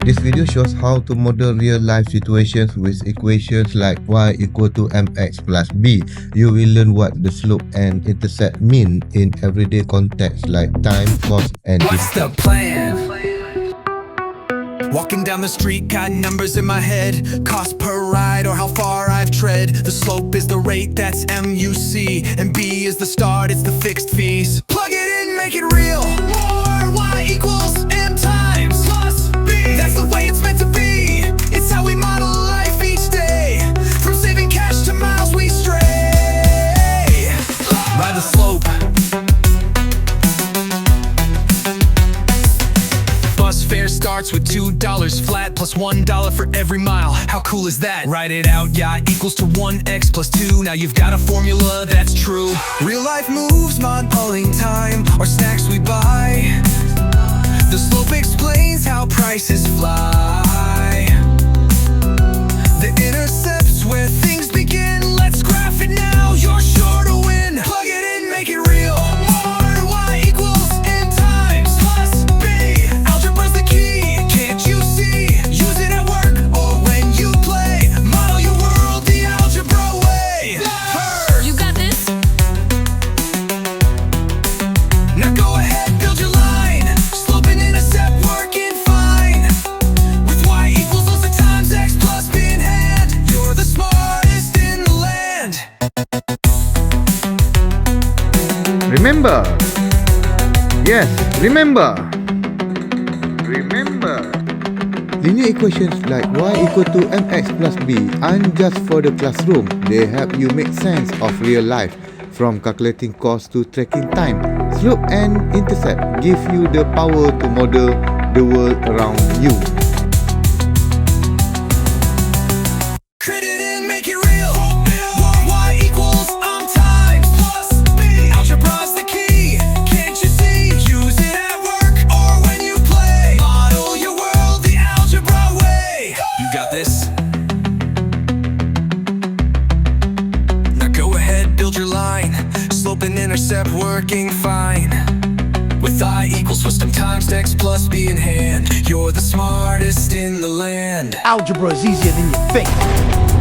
This video shows how to model real-life situations with equations like y equal to mx plus b. You will learn what the slope and intercept mean in everyday context like time, cost, and What's the distance. plan? Walking down the street, got numbers in my head. Cost per ride or how far I've tread. The slope is the rate, that's MUC. And B is the start, it's the fixed fees. Plug it in, make it real. More y equals m times plus b. That's the way it's meant to be. It's how we model life each day. From saving cash to miles we stray. By the slope. Bus fare starts with $2 flat plus $1 for every mile. How cool is that? Write it out, yeah, equals to 1x plus 2. Now you've got a formula that's true. Real life moves, monopoly time, or snacks we buy. The slope explains how prices fly. The intercept's where things begin. Let's graph it now, you're sure to win. Plug it in, make it real. Remember! Yes, remember! Linear equations like y equal to mx plus b aren't just for the classroom. They help you make sense of real life, from calculating cost to tracking time. Slope and intercept give you the power to model the world around you. And intercept working fine. With I equals system times x plus b in hand. You're the smartest in the land. Algebra is easier than you think.